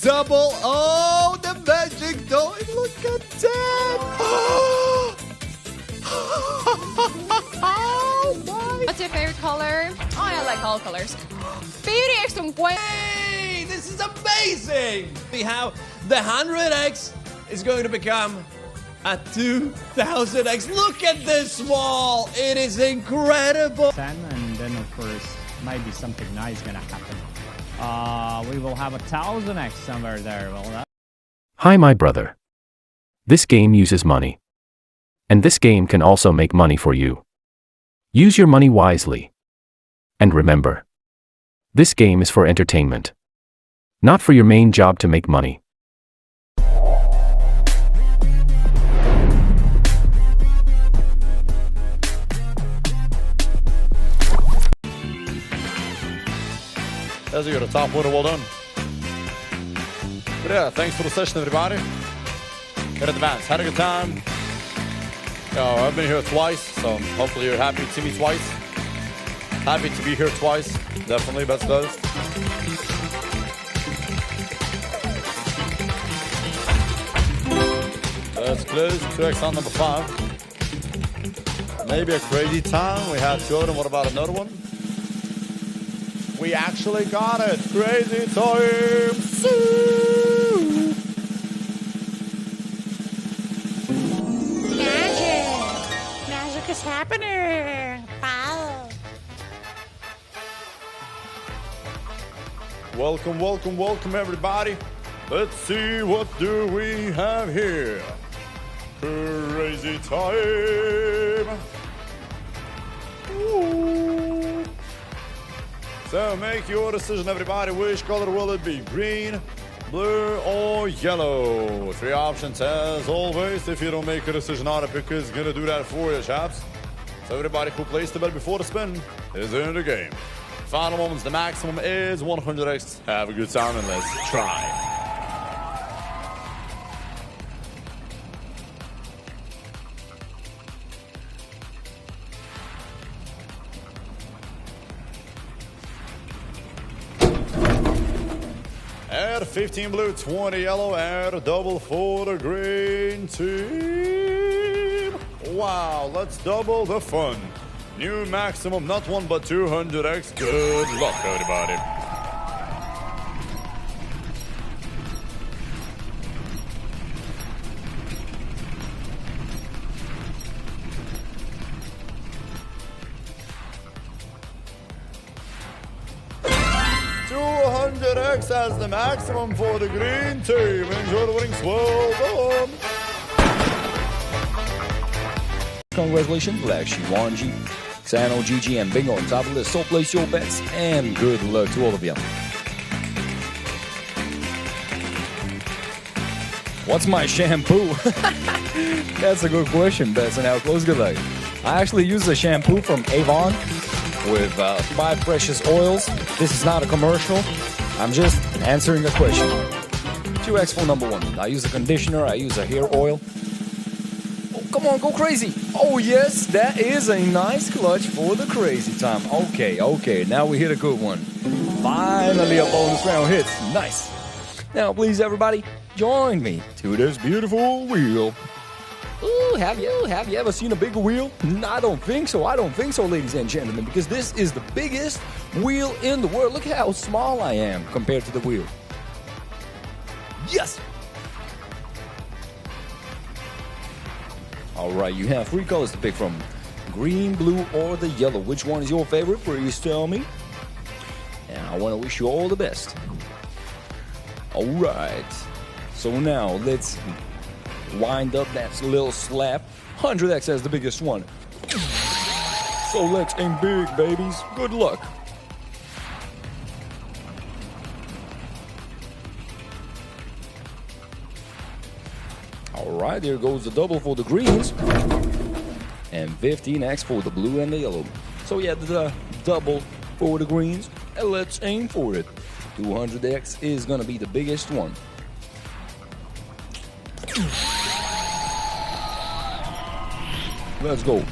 Double. Oh, the magic toy. Look at that. Oh my. What's your favorite color? Oh, I like all colors. 50X 50. Hey, this is amazing. See how the 100X is going to become a 2000X. Look at this wall. It is incredible. And then of course maybe something nice gonna happen. We will have a 1000X somewhere there. Well, Hi my brother. This game uses money. And this game can also make money for you. Use your money wisely. And remember, this game is for entertainment. Not for your main job to make money. As you got a top winner, well done. But yeah, thanks for the session, everybody. Good advance, had a good time. I've been here twice, so hopefully you're happy to see me twice. Happy to be here twice, definitely, best does. Let's close 2X on number 5. Maybe a crazy time. We had 2 of them. What about another one? We actually got it. Crazy time. Magic is happening. Wow. Welcome, welcome, welcome, everybody. Let's see what do we have here. Crazy time. Ooh. So make your decision, everybody. Which color will it be? Green, blue, or yellow? 3 options as always. If you don't make a decision, Autopicker is gonna do that for you, chaps. So everybody who placed the bet before the spin is in the game. Final moments, the maximum is 100X. Have a good time and let's try. Add 15 blue, 20 yellow, add a double for the green team. Wow, let's double the fun. New maximum, not 1 but 200X. Good luck, everybody. $200X as the maximum for the green team. Enjoy the winnings. Well done. Congratulations, Flashy, OMG, Xano, GG, and Bingo on top of the list. So place your bets and good luck to all of you. What's my shampoo? That's a good question, Betsy. Now, close good luck. I actually use a shampoo from Avon with 5 precious oils. This is not a commercial. I'm just answering a question. 2X for number 1. I use a conditioner. I use a hair oil. Oh, come on, go crazy. Oh, yes, that is a nice clutch for the crazy time. Okay, now we hit a good one. Finally, a bonus round hits. Nice. Now, please, everybody, join me to this beautiful wheel. Ooh, have you ever seen a bigger wheel? I don't think so, ladies and gentlemen, because this is the biggest wheel in the world. Look how small I am compared to the wheel. Yes! All right, you have 3 colors to pick from. Green, blue, or the yellow. Which one is your favorite? Please tell me. And I want to wish you all the best. All right. So now, let's wind up that little slap. 100X as the biggest one. So let's aim big, babies. Good luck. All right, there goes the double for the greens. And 15X for the blue and the yellow. So yeah, the double for the greens. And let's aim for it. 200X is gonna be the biggest one. Let's go.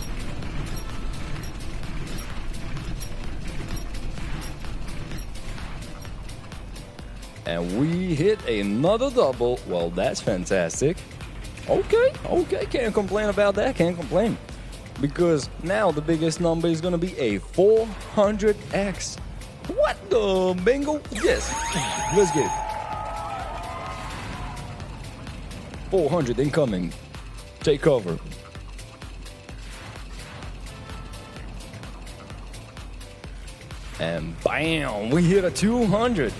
And we hit another double. Well, that's fantastic. Okay, can't complain about that, can't complain. Because now the biggest number is gonna be a 400X. What the bingo? Yes, let's get it. 400 incoming. Take cover. And bam, we hit a 200X.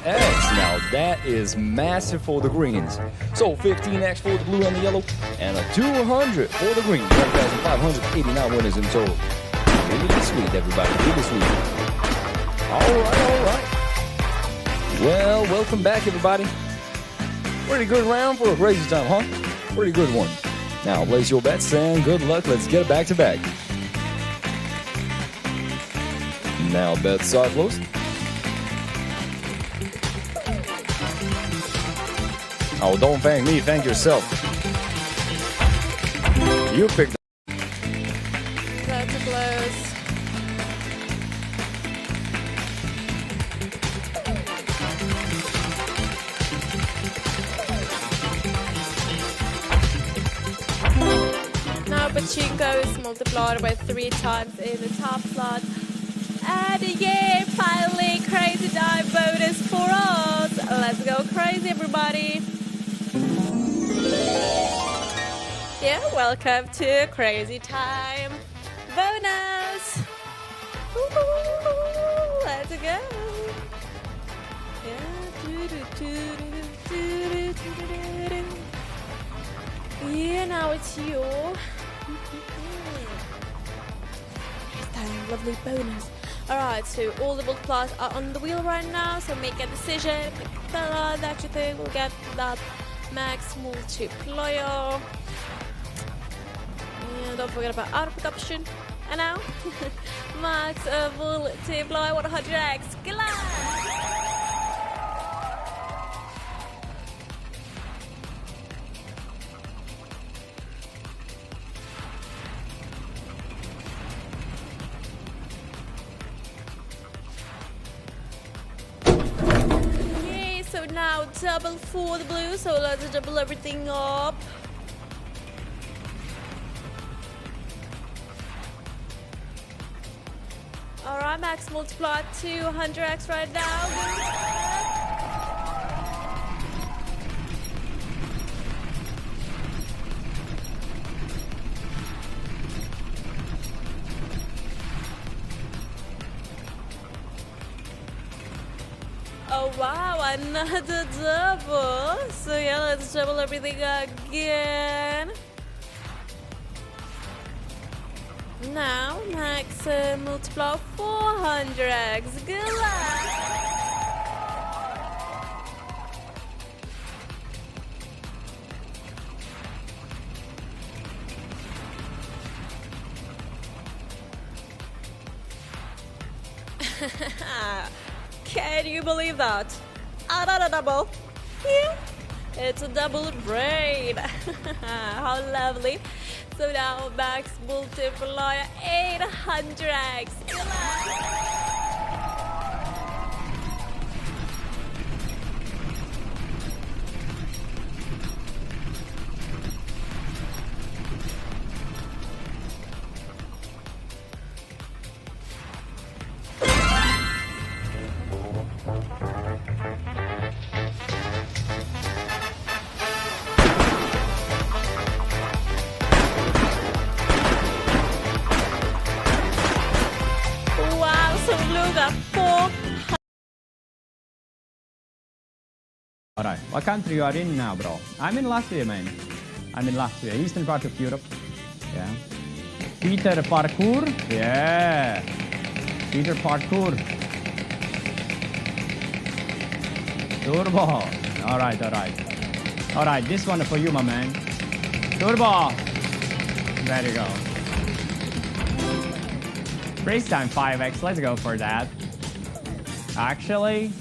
Now that is massive for the greens. So 15X for the blue and the yellow, and a 200 for the green. 1,589 winners in total. Really sweet, everybody, really sweet. All right. Well, welcome back, everybody. Pretty good round for a crazy time, huh? Pretty good one. Now place your bets and good luck. Let's get back to back. Now bets are closed. Oh, don't thank me, thank yourself. You picked. Loads of blows. Now Pachinko is multiplied by 3 times in the top slot. And yeah, finally, crazy dive bonus for us. Let's go crazy, everybody. Yeah, welcome to Crazy Time bonus. Ooh, let's go. Yeah, now it's you. Time, lovely bonus. Alright, so all the multipliers are on the wheel right now, so make a decision. Pick the color that you think will get that max multiplier. And don't forget about output option. And now, max multiplier 100x. Glad! So now double for the blue, so let's double everything up. Alright, max multiply 200x right now. Oh wow, another double. So yeah, let's double everything again. Now, max multiply 400x. Good luck. Can you believe that? Another double. Yeah. It's a double brain. How lovely. So now max multiplier 800x. Alright, what country you are in now, bro? I'm in Latvia, man. I'm in Latvia, eastern part of Europe. Yeah. Peter Parkour. Yeah. Peter Parkour. Turbo. Alright, alright. Alright, this one for you, my man. Turbo. There you go. Race time 5x. Let's go for that. Actually,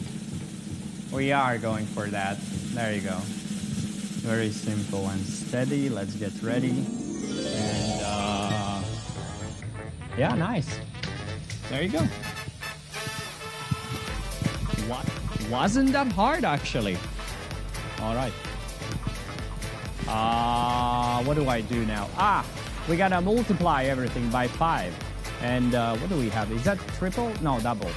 we are going for that. There you go. Very simple and steady. Let's get ready. And yeah, nice. There you go. What wasn't that hard, actually. All right. What do I do now? We gotta multiply everything by 5. And what do we have? Is that triple? No, double.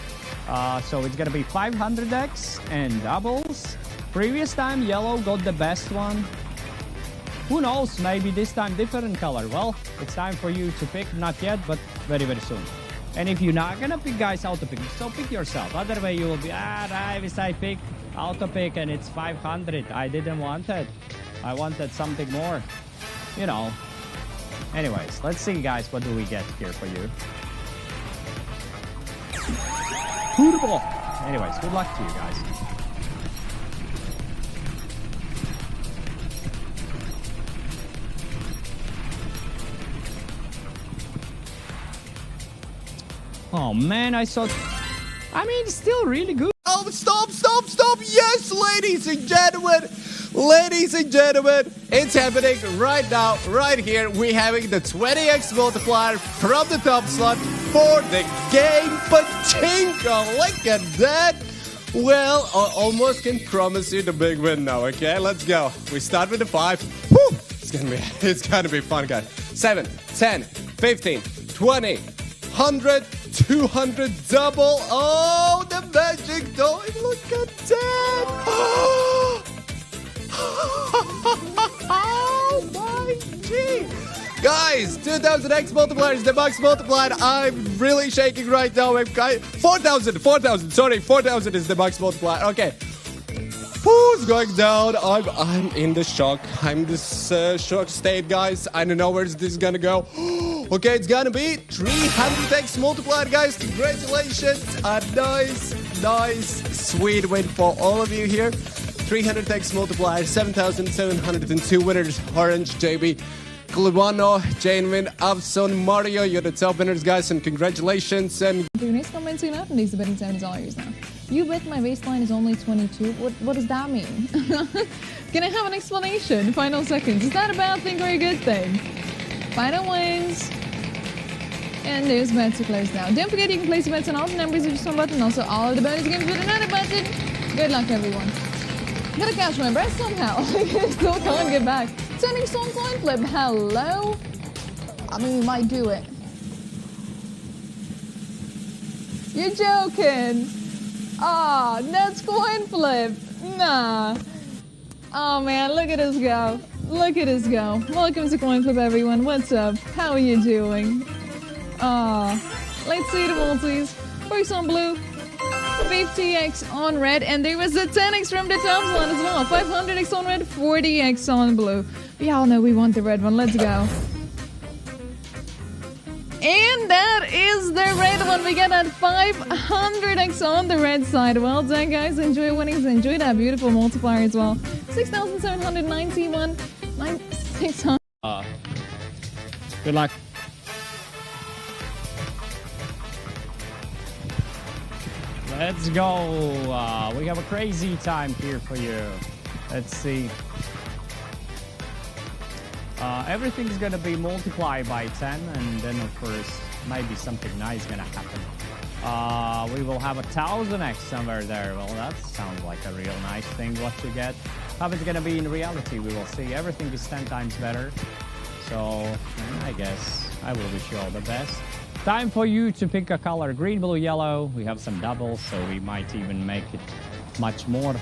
So it's gonna be 500X and doubles. Previous time, yellow got the best one. Who knows? Maybe this time different color. Well, it's time for you to pick. Not yet, but very, very soon. And if you're not gonna pick, guys, auto pick. So pick yourself. Other way you will be, Davis, I pick auto pick and it's 500. I didn't want it. I wanted something more. You know. Anyways, let's see, guys, what do we get here for you. Football. Anyways, good luck to you guys. Oh man, I mean, still really good. Oh, stop. Yes, ladies and gentlemen. Ladies and gentlemen, it's happening right now, right here. We're having the 20X multiplier from the top slot for the game Pachinko. Look at that. Well, I almost can promise you the big win now, okay? Let's go. We start with the 5. Woo! It's gonna be fun, guys. 7, 10, 15, 20, 100, 200 double. Oh, the magic toy. Look at that. Oh my G. Guys, 2000X multiplier is the max multiplier. I'm really shaking right now. 4,000. Sorry, 4,000 is the max multiplier. Okay. Who's going down? I'm in the shock. I'm in this shock state, guys. I don't know where this is gonna go. Okay, it's gonna be 300X multiplier, guys. Congratulations. A nice, sweet win for all of you here. 300X multiplier, 7,702 winners. Orange, JB, Kulwano, Janewin, Avson, Mario. You're the top winners, guys, and congratulations. And your next comment soon after these betting time is all yours now. You bet my baseline is only 22. What does that mean? Can I have an explanation? Final seconds. Is that a bad thing or a good thing? Final wins. And those bets are closed now. Don't forget you can place your bets on all the numbers with just one button. Also all of the bonus games with another button. Good luck, everyone. Gotta catch my breath somehow. I still can't get back. Sending song coin flip. Hello? I mean, we might do it. You're joking. That's coin flip. Nah. Oh man, look at us go. Look at us go. Welcome to Coin Flip, everyone. What's up? How are you doing? Let's see the multis. First on blue, 50X on red, and there was a 10X from the top slot as well. 500X on red, 40X on blue. We all know we want the red one. Let's go. And that is the red one. We got that 500X on the red side. Well done, guys. Enjoy winnings. Enjoy that beautiful multiplier as well. 6,791. 600. Good luck. Let's go. We have a crazy time here for you. Let's see. Everything's gonna be multiplied by 10, and then of course maybe something nice gonna happen. We will have a 1000X somewhere there. Well, that sounds like a real nice thing what you get. How it's gonna be in reality, we will see. Everything is 10 times better. So I guess I will wish you all the best. Time for you to pick a color: green, blue, yellow. We have some doubles, so we might even make it much more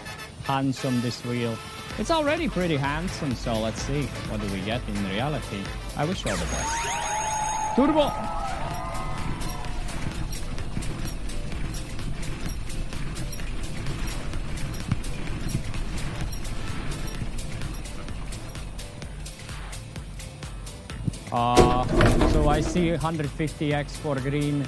handsome, this wheel. It's already pretty handsome, so let's see what do we get in reality. I wish you all the best. Turbo! So I see 150X for green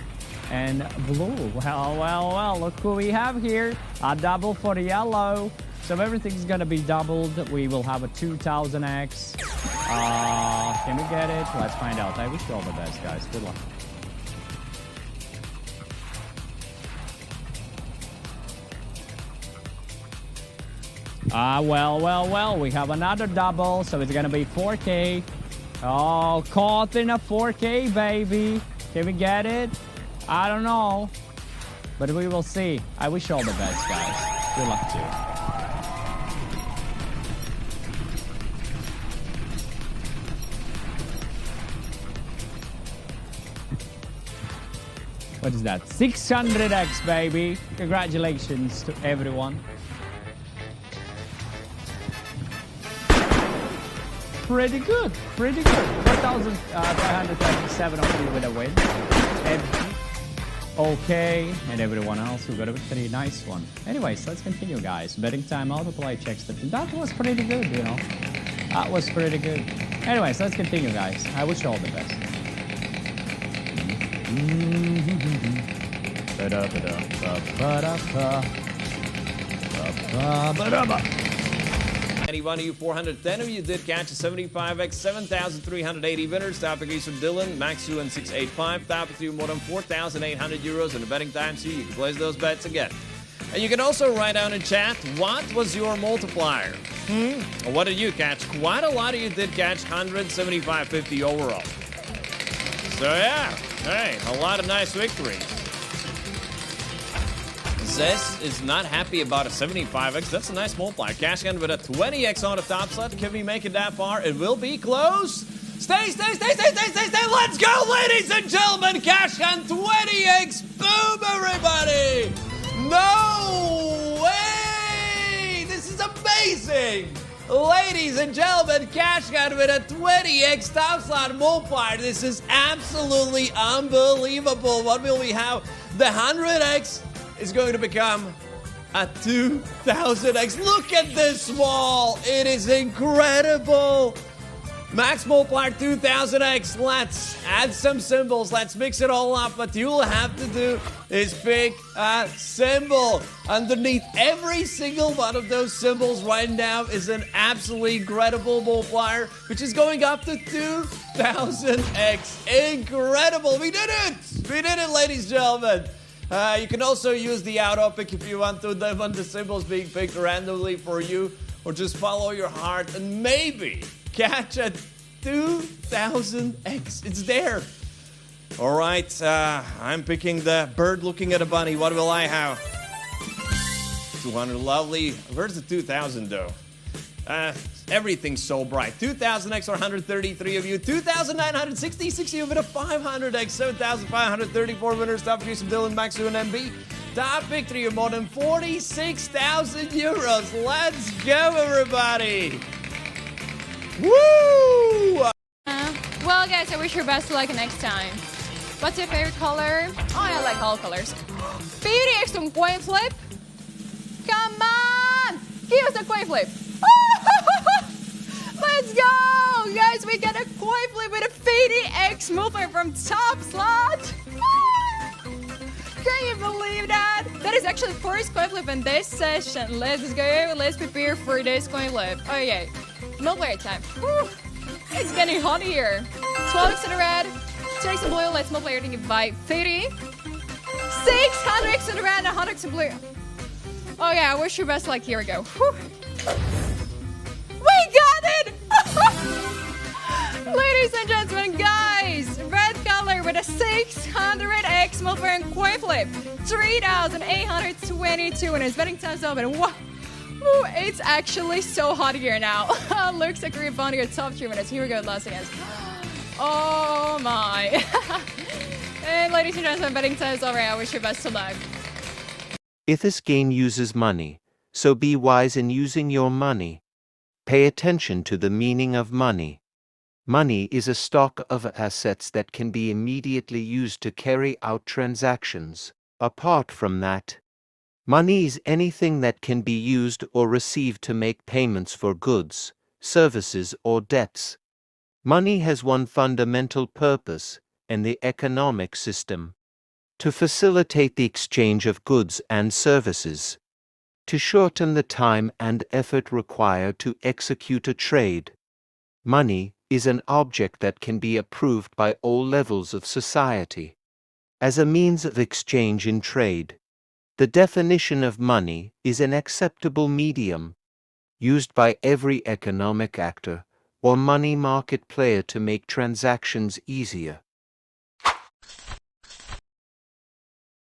and blue. Well, look who we have here. A double for yellow. So everything's gonna be doubled. We will have a 2000X. Can we get it? Let's find out. I wish you all the best, guys. Good luck. Well, we have another double, so it's gonna be 4K. Oh, caught in a 4K, baby. Can we get it? I don't know. But we will see. I wish you all the best, guys. Good luck to you. What is that? 600X, baby. Congratulations to everyone. Pretty good. Pretty good. 4,537 of you with a win. And okay. And everyone else who got a pretty nice one. Anyways, let's continue, guys. Betting time, multiply checks. That was pretty good, you know. That was pretty good. Anyways, let's continue, guys. I wish you all the best. Anyone of you, 410 of you did catch a 75X, 7,380 winners. Top agrees from Dylan, Maxu, and 685. Top of you, more than 4,800 euros in the betting time, so you can place those bets again. And you can also write down in chat, what was your multiplier? What did you catch? Quite a lot of you did catch 175.50 overall. So yeah, hey, a lot of nice victories. Zess is not happy about a 75X. That's a nice multiplier. Cash in with a 20X on the top slot. Can we make it that far? It will be close. Stay. Let's go, ladies and gentlemen. Cash in 20X. Boom, everybody. No way. This is amazing. Ladies and gentlemen, cash in with a 20X top slot multiplier. This is absolutely unbelievable. What will we have? The 100X is going to become a 2000X. Look at this wall. It is incredible. Max multiplier 2000X. Let's add some symbols. Let's mix it all up. What you'll have to do is pick a symbol. Underneath every single one of those symbols right now is an absolutely incredible multiplier, which is going up to 2000X. Incredible. We did it. We did it, ladies and gentlemen. You can also use the auto pick if you want to. They want the symbols being picked randomly for you, or just follow your heart and maybe catch a 2000X. It's there. All right, I'm picking the bird looking at a bunny. What will I have? 200, lovely. Where's the 2000 though? Everything's so bright. 2000X or 133 of you. 2,966 of you with a 500X. 7,534 winners. Top piece of Dylan, Maxu, and MB. Top victory of more than 46,000 euros. Let's go, everybody. Woo! Well, guys, I wish you best of luck next time. What's your favorite color? Oh, I like all colors. 50X on coin flip. Come on! Give us a coin flip. Let's go! Guys, we get a coin flip with a 50X multiplier from TOPSLOT. Can you believe that? That is actually first coin flip in this session. Let's go. Let's prepare for this coin flip. Okay, multiplier time. Whew. It's getting hot here. 12X in the red, 2X in blue. Let's multiply everything by 50. 600X in the red and 100X in blue. Okay, I wish you best luck. Here we go. Whew. We got it! Ladies and gentlemen, guys, red color with a 600X multiplier and coin flip. 3,822 and it's betting time's open. Wow. Ooh, it's actually so hot here now. Looks like we're finding your top 3 minutes. Here we go, last again. Oh my. And ladies and gentlemen, betting time's over. I wish you best of luck. If this game uses money, so be wise in using your money. Pay attention to the meaning of money. Money is a stock of assets that can be immediately used to carry out transactions. Apart from that, money is anything that can be used or received to make payments for goods, services, or debts. Money has one fundamental purpose in the economic system: to facilitate the exchange of goods and services, to shorten the time and effort required to execute a trade. Money is an object that can be approved by all levels of society as a means of exchange in trade. The definition of money is an acceptable medium used by every economic actor or money market player to make transactions easier.